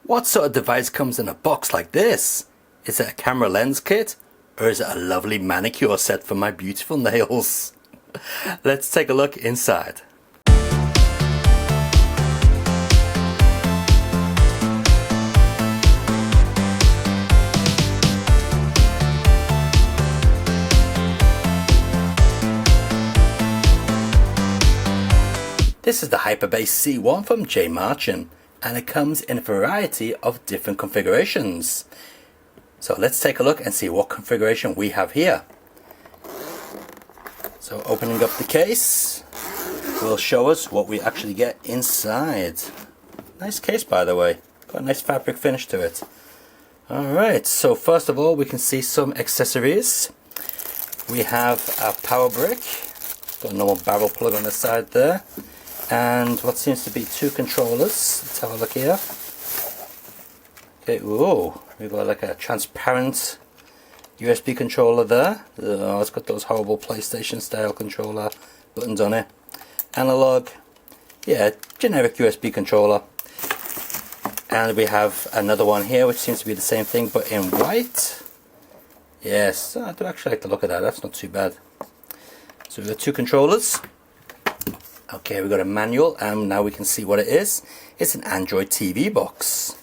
What sort of device comes in a box like this? Is it a camera lens kit? Or is it a lovely manicure set for my beautiful nails? Let's take a look inside. This is the Hyperbase C1 from J Marchant, and it comes in a variety of different configurations. So let's take a look and see what configuration we have here. So opening up the case will show us what we actually get inside. Nice case, by the way, got a nice fabric finish to it. Alright, so first of all we can see some accessories. We have a power brick, got a normal barrel plug on the side there, and what seems to be two controllers. Let's have a look here. Okay, whoa, we've got like a transparent USB controller there. Oh, it's got those horrible PlayStation style controller buttons on it. Analog, yeah, generic USB controller. And we have another one here which seems to be the same thing but in white. Yes, I do actually like the look of that, that's not too bad. So we've got two controllers. Okay, we've got a manual, and now we can see what it is. It's an Android TV box.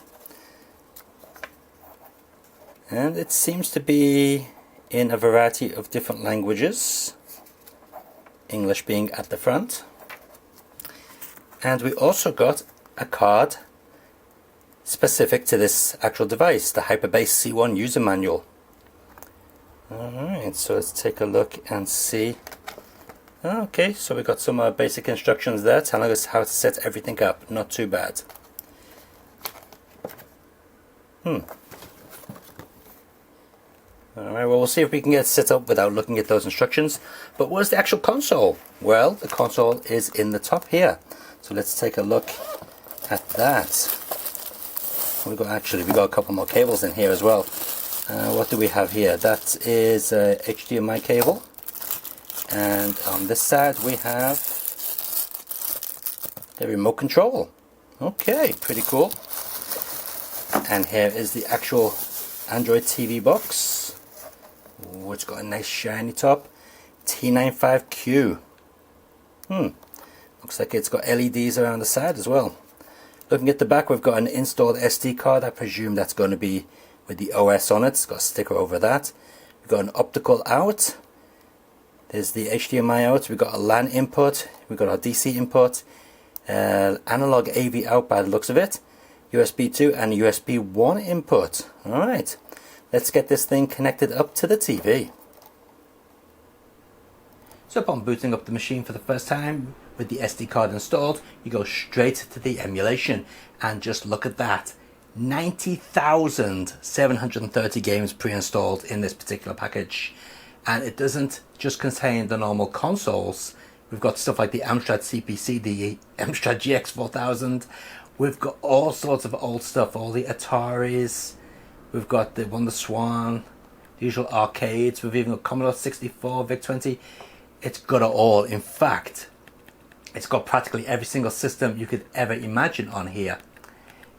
And it seems to be in a variety of different languages, English being at the front. And we also got a card specific to this actual device, the Hyperbase C1 user manual. Alright, so let's take a look and see. Okay, so we got some basic instructions there telling us how to set everything up. Not too bad. Alright, well, we'll see if we can get it set up without looking at those instructions. But where's the actual console? Well, the console is in the top here. So let's take a look at that. We got a couple more cables in here as well. What do we have here? That is a HDMI cable. And on this side we have the remote control. Okay, pretty cool. And here is the actual Android TV box. Ooh, it's got a nice shiny top. T95Q. Looks like it's got LEDs around the side as well. Looking at the back, we've got an installed SD card. I presume that's going to be with the OS on it. It's got a sticker over that. We've got an optical out. There's the HDMI out, we've got a LAN input, we've got our DC input, analog AV out by the looks of it, USB 2 and USB 1 input. Alright, let's get this thing connected up to the TV. So upon booting up the machine for the first time with the SD card installed, you go straight to the emulation, and just look at that. 90,730 games pre-installed in this particular package. And it doesn't just contain the normal consoles. We've got stuff like the Amstrad CPC, the Amstrad GX 4000. We've got all sorts of old stuff, all the Ataris. We've got the Wonder Swan, the usual arcades. We've even got Commodore 64, VIC-20. It's got it all. In fact, it's got practically every single system you could ever imagine on here,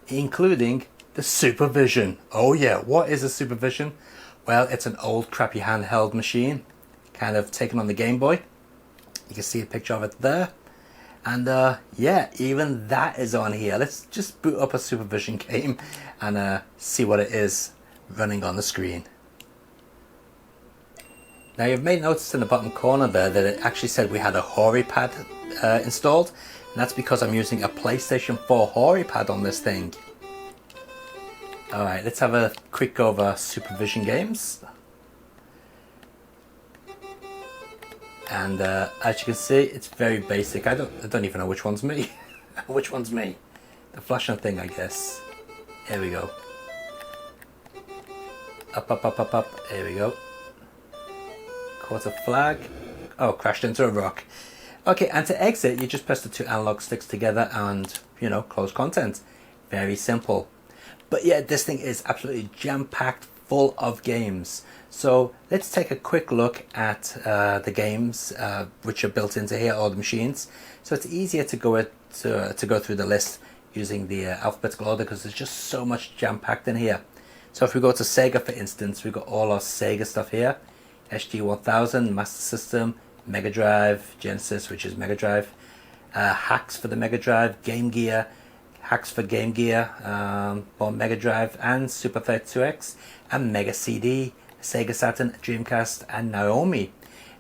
including the Supervision. Oh yeah, what is a Supervision? Well, it's an old crappy handheld machine, kind of taken on the Game Boy. You can see a picture of it there. And yeah, even that is on here. Let's just boot up a Supervision game and see what it is running on the screen. Now you've made notice in the bottom corner there that it actually said we had a Hori pad installed. And that's because I'm using a PlayStation 4 Hori pad on this thing. Alright, let's have a quick go over Supervision games. And as you can see, it's very basic. I don't even know which one's me. Which one's me? The flashing thing, I guess. Here we go. Up, up, up, up, up. Here we go. Caught a flag. Oh, crashed into a rock. Okay, and to exit, you just press the two analog sticks together and, you know, close content. Very simple. But yeah, this thing is absolutely jam-packed full of games. So let's take a quick look at the games which are built into here, all the machines. So it's easier to go through the list using the alphabetical order because there's just so much jam-packed in here. So if we go to Sega, for instance, we've got all our Sega stuff here. SG-1000, Master System, Mega Drive, Genesis, which is Mega Drive, hacks for the Mega Drive, Game Gear, hacks for Game Gear, for Mega Drive and Super 32X, and Mega CD, Sega Saturn, Dreamcast, and Naomi.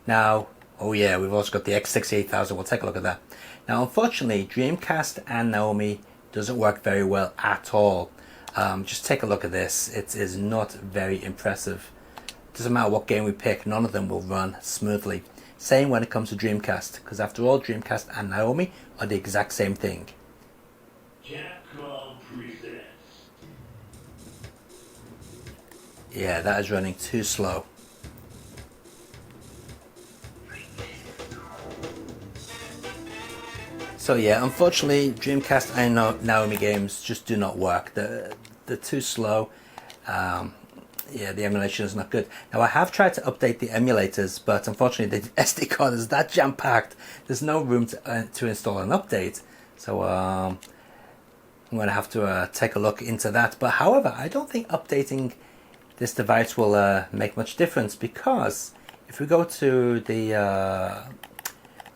Now, oh yeah, we've also got the X68000, we'll take a look at that. Now, unfortunately, Dreamcast and Naomi doesn't work very well at all. Just take a look at this. It is not very impressive. Doesn't matter what game we pick, none of them will run smoothly. Same when it comes to Dreamcast, because after all, Dreamcast and Naomi are the exact same thing. Yeah, that is running too slow. So yeah, unfortunately, Dreamcast and Naomi games just do not work. They're too slow. Yeah, the emulation is not good. Now, I have tried to update the emulators, but unfortunately the SD card is that jam-packed. There's no room to install an update. So I'm going to have to take a look into that. But however, I don't think updating this device will make much difference, because if we go to the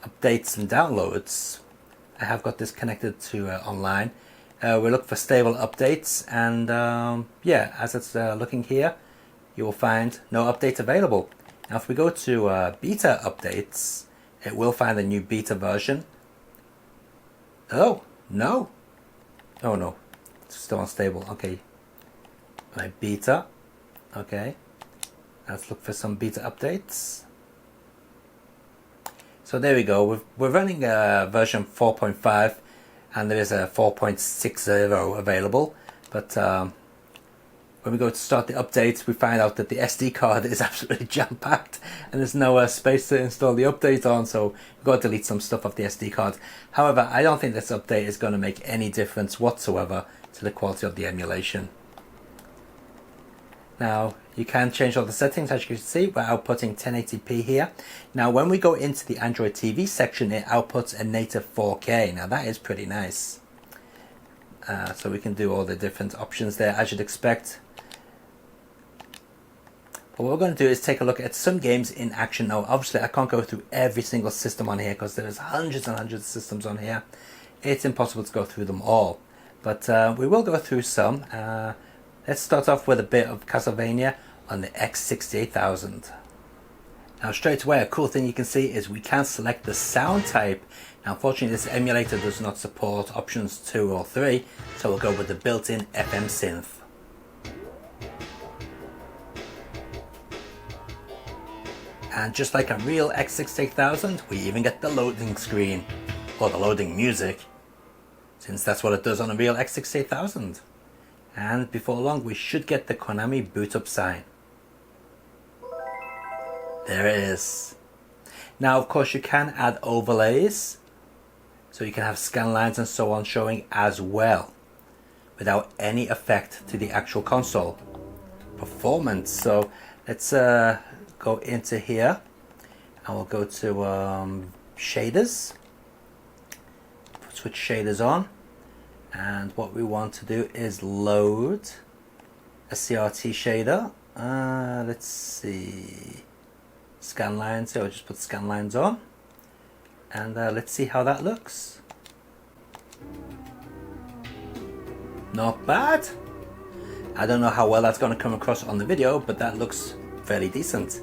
updates and downloads, I have got this connected to online. We look for stable updates, and yeah, as it's looking here, you will find no update available. Now if we go to beta updates, it will find a new beta version. Oh no, oh no, it's still unstable. Okay, my beta. Okay, let's look for some beta updates. So there we go, we're running version 4.5, and there is a 4.60 available, but when we go to start the updates, we find out that the SD card is absolutely jam-packed and there's no space to install the update on, so we've got to delete some stuff off the SD card. However, I don't think this update is going to make any difference whatsoever to the quality of the emulation. Now, you can change all the settings. As you can see, we're outputting 1080p here. Now, when we go into the Android TV section, it outputs a native 4K. Now, that is pretty nice. So we can do all the different options there, as you'd expect. But what we're going to do is take a look at some games in action. Now, obviously, I can't go through every single system on here because there's hundreds and hundreds of systems on here. It's impossible to go through them all. But we will go through some. Let's start off with a bit of Castlevania on the X68000. Now straight away, a cool thing you can see is we can select the sound type. Now unfortunately this emulator does not support options 2 or 3, so we'll go with the built-in FM synth. And just like a real X68000, we even get the loading screen, or the loading music, since that's what it does on a real X68000. And before long, we should get the Konami boot up sign. There it is. Now, of course, you can add overlays. So you can have scan lines and so on showing as well, without any effect to the actual console performance. So let's go into here. And we'll go to shaders. Switch shaders on. And what we want to do is load a CRT shader. Let's see, scan lines. So I'll just put scan lines on, and let's see how that looks. Not bad. I don't know how well that's going to come across on the video, but that looks fairly decent.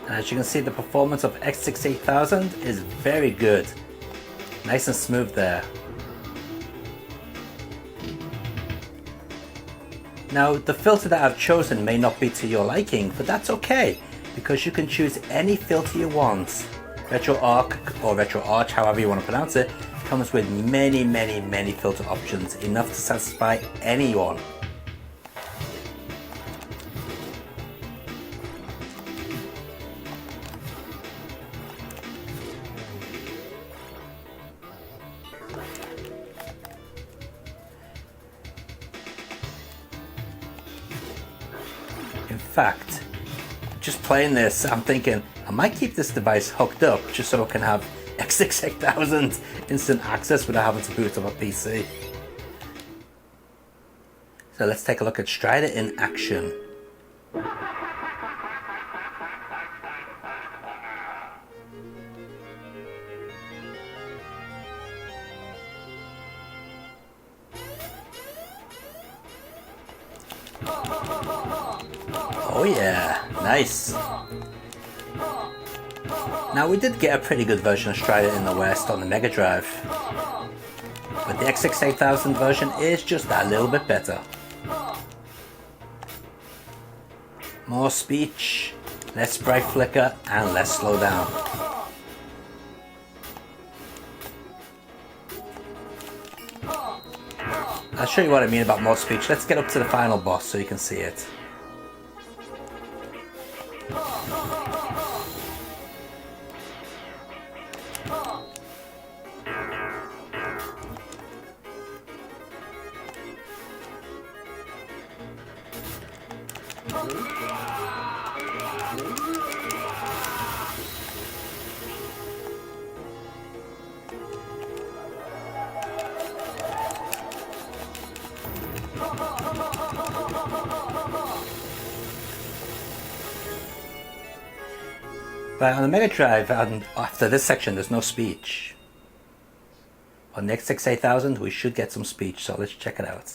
As you can see, the performance of X68000 is very good. Nice and smooth there. Now, the filter that I've chosen may not be to your liking, but that's okay, because you can choose any filter you want. RetroArch or RetroArch, however you want to pronounce it, comes with many filter options, enough to satisfy anyone. fact, just playing this, I'm thinking I might keep this device hooked up just so I can have X68000 instant access without having to boot up a PC. So let's take a look at Strider in action. Oh yeah, nice. Now we did get a pretty good version of Strider in the West on the Mega Drive, but the X68000 version is just that little bit better. More speech, less sprite flicker, and less slowdown. I'll show you what I mean about more speech. Let's get up to the final boss so you can see it. But on the Mega Drive, after this section, there's no speech. On the X68000, we should get some speech, so let's check it out.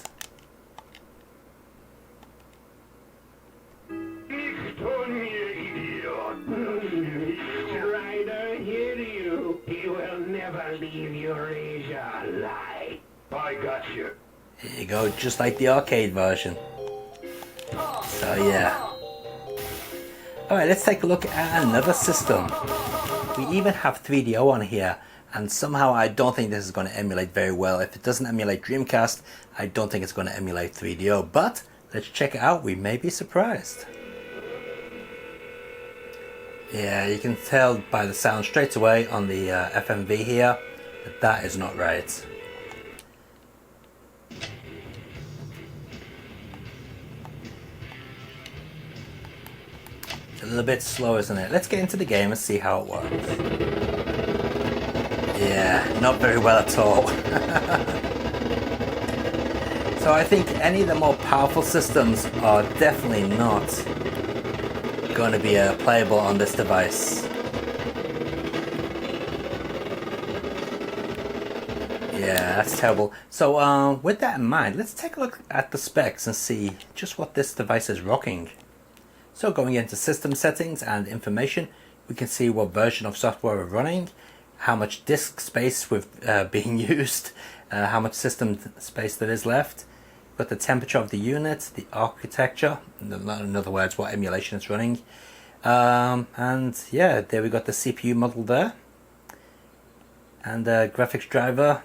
Strider, hear you. He will never leave Eurasia alive. I got you. Here you go, just like the arcade version. So yeah. Alright, let's take a look at another system. We even have 3DO on here, and somehow I don't think this is going to emulate very well. If it doesn't emulate Dreamcast, I don't think it's going to emulate 3DO, but let's check it out, we may be surprised. Yeah, you can tell by the sound straight away on the FMV here that that is not right. A little bit slow, isn't it? Let's get into the game and see how it works. Yeah, not very well at all. So I think any of the more powerful systems are definitely not going to be playable on this device. Yeah, that's terrible. So with that in mind, let's take a look at the specs and see just what this device is rocking. So going into system settings and information, we can see what version of software we're running, how much disk space we've being used, how much system space there is left. We've got the temperature of the unit, the architecture, in other words what emulation it's running. And yeah, there we got the CPU model there. And the graphics driver.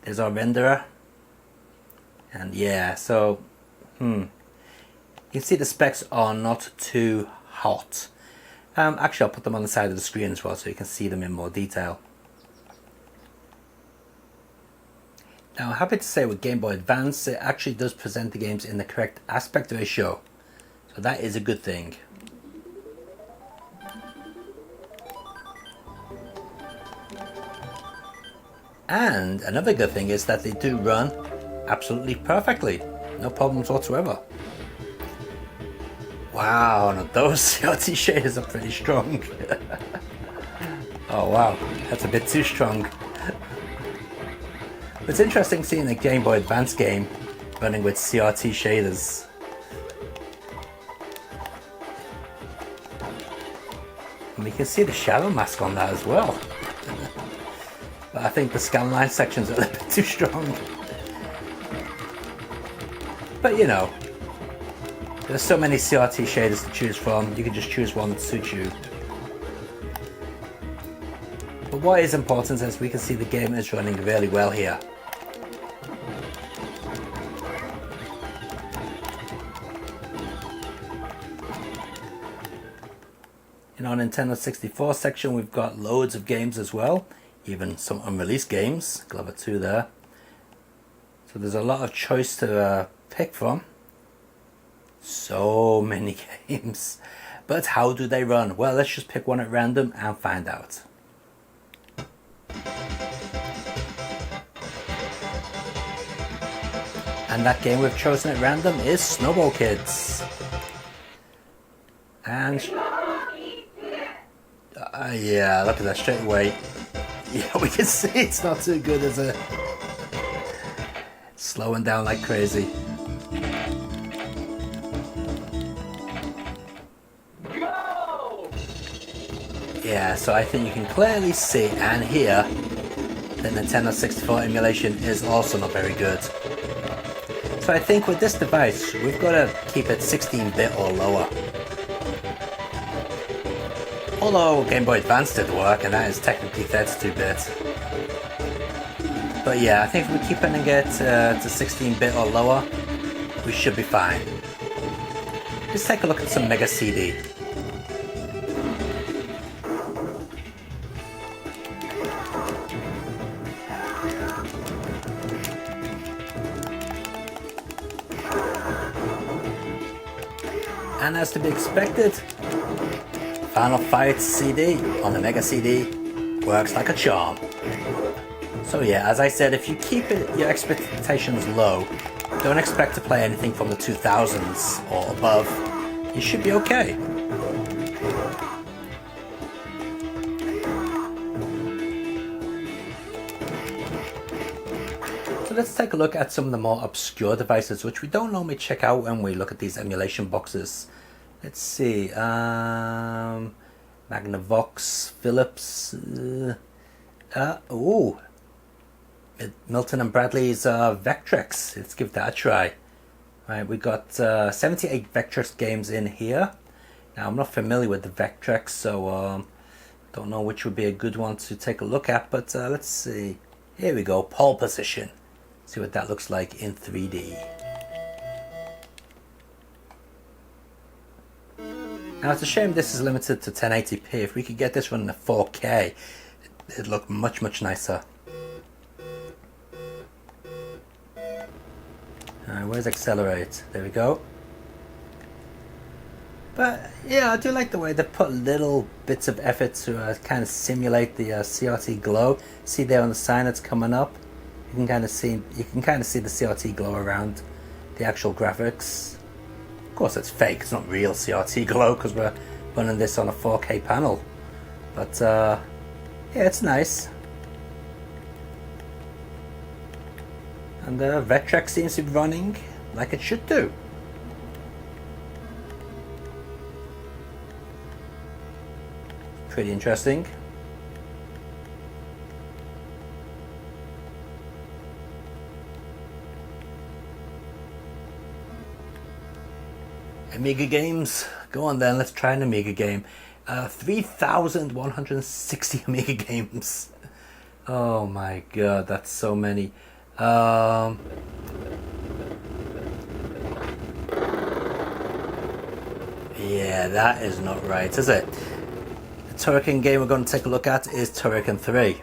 There's our renderer. And yeah, so you can see the specs are not too hot. Actually, I'll put them on the side of the screen as well so you can see them in more detail. Now, I'm happy to say with Game Boy Advance, it actually does present the games in the correct aspect ratio. So that is a good thing. And another good thing is that they do run absolutely perfectly. No problems whatsoever. Wow, now those CRT shaders are pretty strong. Oh wow, that's a bit too strong. It's interesting seeing a Game Boy Advance game running with CRT shaders. And we can see the shadow mask on that as well. But I think the scanline section's a little bit too strong. But you know, there's so many CRT shaders to choose from, you can just choose one that suits you. But what is important is we can see the game is running really well here. In our Nintendo 64 section we've got loads of games as well, even some unreleased games, Glover 2 there. So there's a lot of choice to pick from. So many games. But how do they run? Well, let's just pick one at random and find out. And that game we've chosen at random is Snowball Kids. And yeah, look at that straight away. Yeah, we can see it's not too good, is it? Slowing down like crazy. Go! Yeah, so I think you can clearly see and hear that Nintendo 64 emulation is also not very good. So I think with this device, we've got to keep it 16-bit or lower. Although Game Boy Advance did work, and that is technically 32-bit. But yeah, I think if we keep it and get to 16-bit or lower, we should be fine. Let's take a look at some Mega CD. And as to be expected, Final Fight CD on the Mega CD works like a charm. So yeah, as I said, if you keep your expectations low, don't expect to play anything from the 2000s or above, you should be okay. So let's take a look at some of the more obscure devices which we don't normally check out when we look at these emulation boxes. Let's see, Magnavox, Philips, Milton and Bradley's Vectrex. Let's give that a try. Right, we got 78 Vectrex games in here. Now I'm not familiar with the Vectrex, so don't know which would be a good one to take a look at, but let's see. Here we go, Pole Position. See what that looks like in 3D. Now it's a shame this is limited to 1080p. If we could get this running at 4K, it'd look much, much nicer. Alright, where's Accelerate? There we go. But yeah, I do like the way they put little bits of effort to kind of simulate the CRT glow. See there on the sign that's coming up? You can kind of see the CRT glow around the actual graphics. Of course it's fake, it's not real CRT glow because we're running this on a 4K panel. But yeah, it's nice. And the Vectrex seems to be running like it should do. Pretty interesting. Amiga games, go on then, let's try an Amiga game. 3,160 Amiga games. Oh my god, that's so many. Yeah, that is not right, is it? The Turrican game we're going to take a look at is Turrican 3.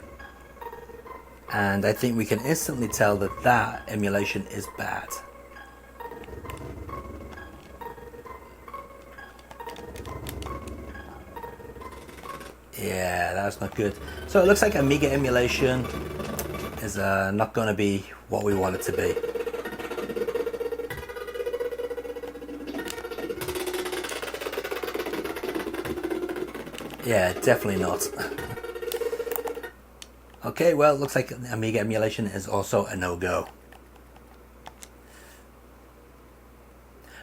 And I think we can instantly tell that that emulation is bad. Yeah, that's not good. So it looks like Amiga emulation is not going to be what we want it to be. Yeah, definitely not. Okay, well, it looks like Amiga emulation is also a no-go.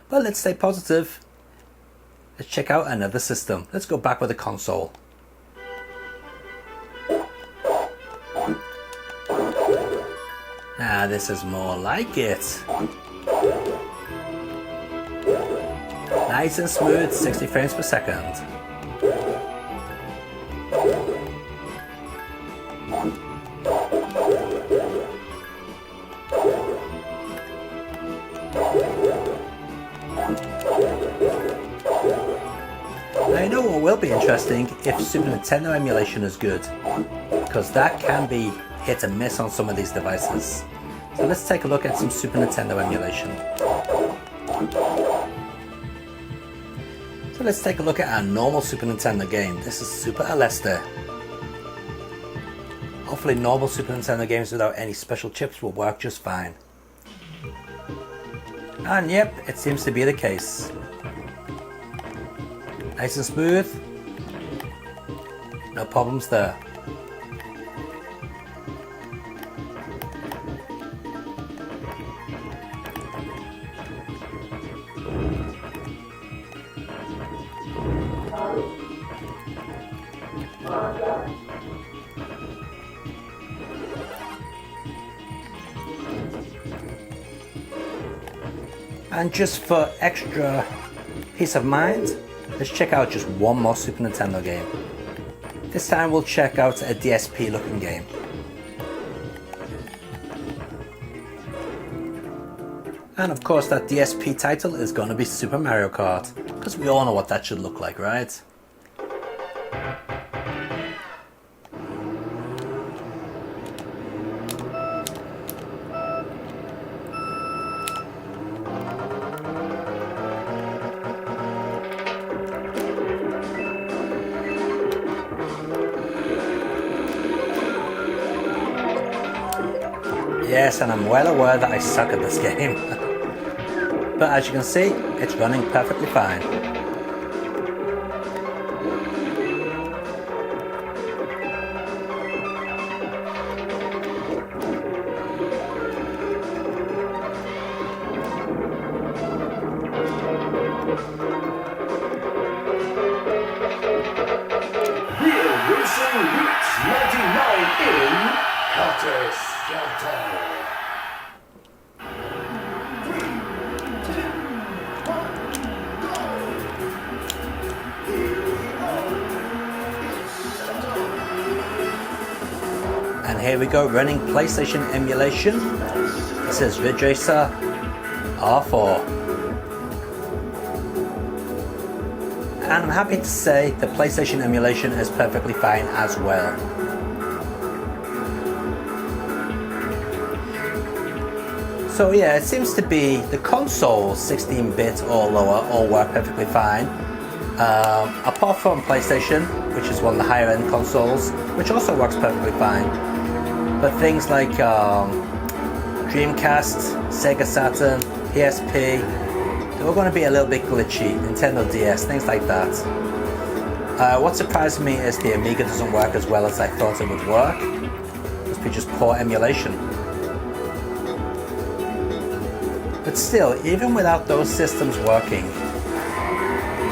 But let's stay positive. Let's check out another system. Let's go back with a console. Ah, this is more like it. Nice and smooth, 60 frames per second. Now you know what will be interesting if Super Nintendo emulation is good, because that can be hit and miss on some of these devices. So let's take a look at some Super Nintendo emulation. So let's take a look at our normal Super Nintendo game. This is Super Aleste. Hopefully normal Super Nintendo games without any special chips will work just fine. And yep, it seems to be the case. Nice and smooth. No problems there. And just for extra peace of mind, let's check out just one more Super Nintendo game. This time we'll check out a DSP looking game. And of course that DSP title is going to be Super Mario Kart, because we all know what that should look like, right? Yes, and I'm well aware that I suck at this game. But as you can see, it's running perfectly fine. Real Racing Roots 99 in Helter Skelter. And here we go, running PlayStation Emulation. This is Ridge Racer R4. And I'm happy to say the PlayStation Emulation is perfectly fine as well. So yeah, it seems to be the consoles, 16-bit or lower, all work perfectly fine. Apart from PlayStation, which is one of the higher end consoles, which also works perfectly fine. But things like Dreamcast, Sega Saturn, PSP, they're all going to be a little bit glitchy. Nintendo DS, things like that. What surprised me is the Amiga doesn't work as well as I thought it would work. It must be just poor emulation. But still, even without those systems working,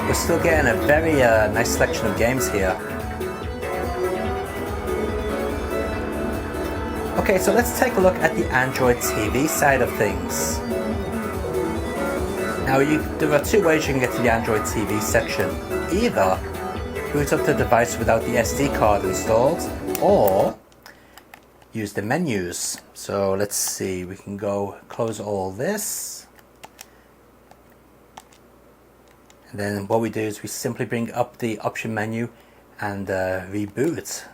we're still getting a very nice selection of games here. Okay, so let's take a look at the Android TV side of things. Now, there are two ways you can get to the Android TV section. Either boot up the device without the SD card installed, or use the menus. So let's see, we can go close all this. And then what we do is we simply bring up the option menu and reboot.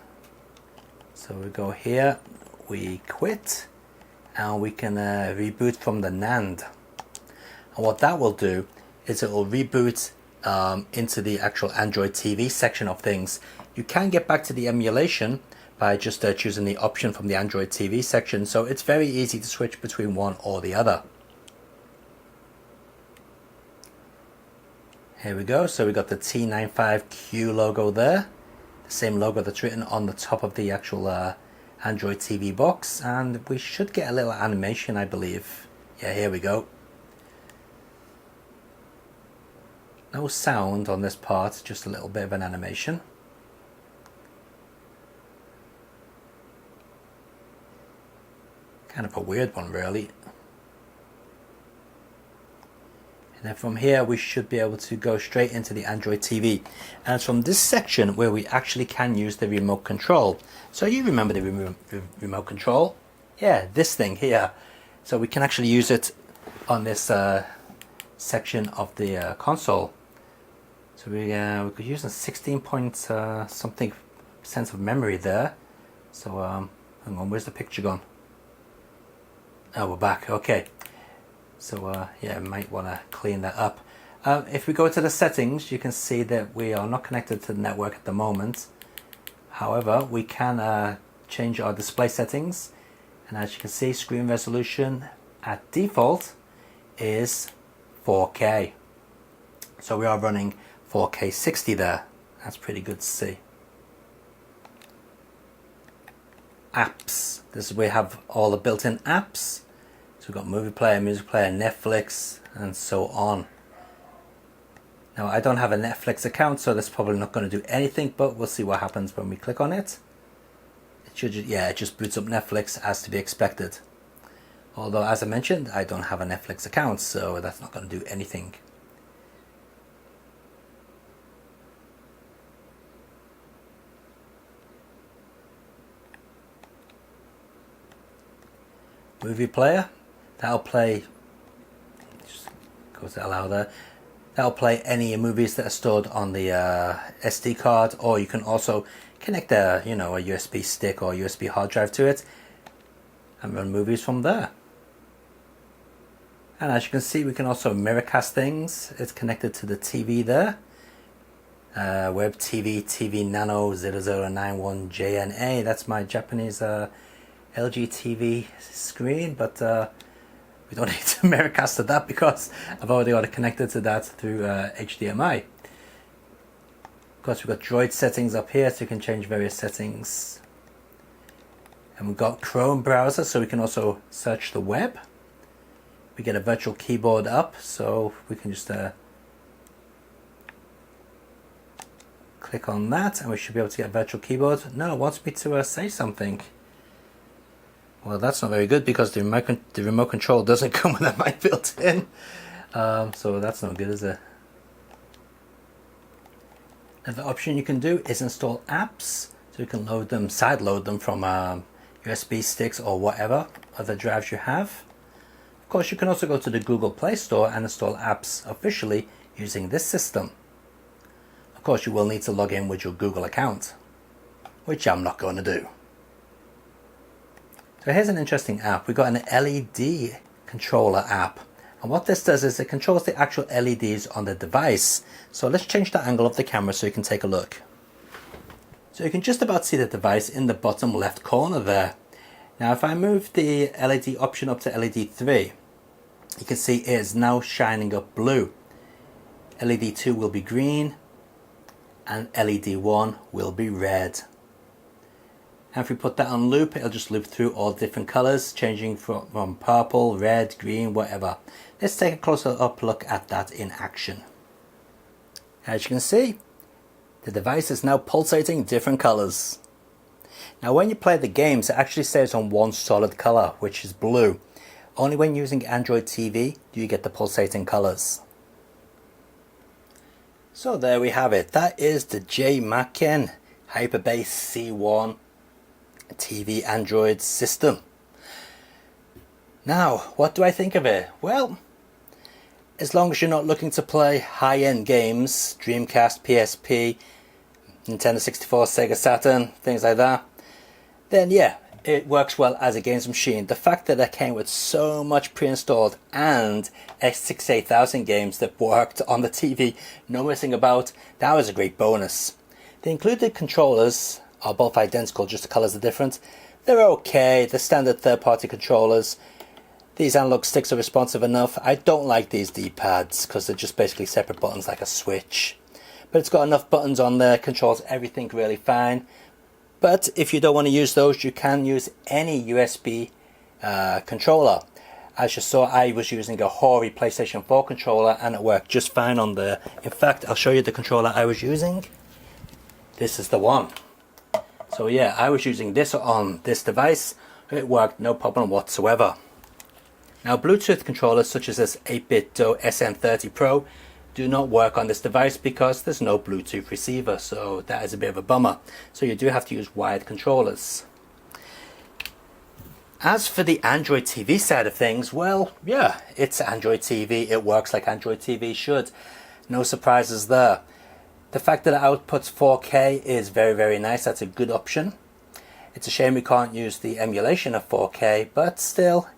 So we go here, we quit, and we can reboot from the NAND. And what that will do is it will reboot into the actual Android TV section of things. You can get back to the emulation by just choosing the option from the Android TV section, so it's very easy to switch between one or the other. Here we go, so we got the T95Q logo there, the same logo that's written on the top of the actual Android TV box, and we should get a little animation, I believe. Yeah, here we go. No sound on this part, just a little bit of an animation. Kind of a weird one, really. And then from here we should be able to go straight into the Android TV, and it's from this section where we actually can use the remote control. So you remember the remote control? Yeah, this thing here. So we can actually use it on this section of the console. So we could use a 16 point something % of memory there. So hang on, where's the picture gone? Oh, we're back. Okay. So yeah, might want to clean that up. If we go to the settings, you can see that we are not connected to the network at the moment. However, we can change our display settings, and as you can see, screen resolution at default is 4K. So we are running 4K 60 there. That's pretty good to see. Apps. This is where we have all the built-in apps. So we've got movie player, music player, Netflix, and so on. Now I don't have a Netflix account, so that's probably not going to do anything, but we'll see what happens when we click on it. It should, yeah, it just boots up Netflix as to be expected. Although, as I mentioned, I don't have a Netflix account, so that's not going to do anything. Movie player, that'll play, just go to allow there, that'll play any movies that are stored on the SD card, or you can also connect a, a USB stick or USB hard drive to it and run movies from there. And as you can see, we can also mirrorcast things. It's connected to the TV there. Web TV Nano 0091JNA. That's my Japanese LG TV screen, but we don't need to mirrorcast to that because I've already got it connected to that through HDMI. Of course, we've got Droid settings up here, so you can change various settings. And we've got Chrome browser, so we can also search the web. We get a virtual keyboard up, so we can just click on that, and we should be able to get a virtual keyboard. No, it wants me to say something. Well, that's not very good because the remote control doesn't come with a mic built in. So that's not good, is it? Another option you can do is install apps. So you can load them, sideload them from USB sticks or whatever other drives you have. Of course, you can also go to the Google Play Store and install apps officially using this system. Of course, you will need to log in with your Google account, which I'm not going to do. So here's an interesting app. We've got an LED controller app. And what this does is it controls the actual LEDs on the device. So let's change the angle of the camera so you can take a look. So you can just about see the device in the bottom left corner there. Now if I move the LED option up to LED 3, you can see it is now shining up blue. LED 2 will be green and LED 1 will be red. And if we put that on loop, it'll just loop through all different colors, changing from purple, red, green, whatever. Let's take a closer up look at that in action. As you can see, the device is now pulsating different colors. Now when you play the games, it actually stays on one solid color, which is blue. Only when using Android TV do you get the pulsating colors. So there we have it. That is the J-Macken Hyperbase C1 TV Android system. Now, what do I think of it? Well, as long as you're not looking to play high-end games, Dreamcast, PSP, Nintendo 64, Sega Saturn, things like that, then yeah, it works well as a games machine. The fact that it came with so much pre-installed and X68000 games that worked on the TV, no messing about, that was a great bonus. The included controllers are both identical, just the colors are different. They're okay, the standard third-party controllers. These analog sticks are responsive enough. I don't like these D-pads because they're just basically separate buttons like a switch. But it's got enough buttons on there, controls everything really fine. But if you don't want to use those, you can use any USB controller. As you saw, I was using a Hori PlayStation 4 controller and it worked just fine on there. In fact, I'll show you the controller I was using. This is the one. So yeah, I was using this on this device. It worked no problem whatsoever. Now Bluetooth controllers such as this 8BitDo SM30 Pro do not work on this device because there's no Bluetooth receiver, so that is a bit of a bummer. So you do have to use wired controllers. As for the Android TV side of things, well, yeah, it's Android TV. It works like Android TV should. No surprises there. The fact that it outputs 4K is very, very nice. That's a good option. It's a shame we can't use the emulation of 4K, but still,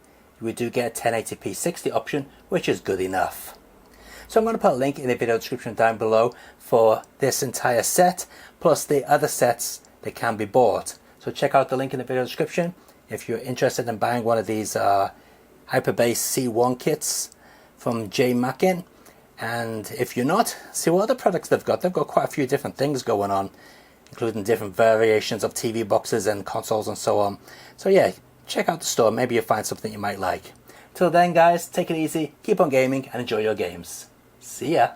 we do get a 1080p 60 option, which is good enough. So I'm going to put a link in the video description down below for this entire set, plus the other sets that can be bought. So check out the link in the video description if you're interested in buying one of these Hyperbase C1 kits from J Mackin. And if you're not, see what other products they've got. They've got quite a few different things going on, including different variations of TV boxes and consoles and so on. So yeah, check out the store. Maybe you'll find something you might like. Till then, guys, take it easy, keep on gaming, and enjoy your games. See ya!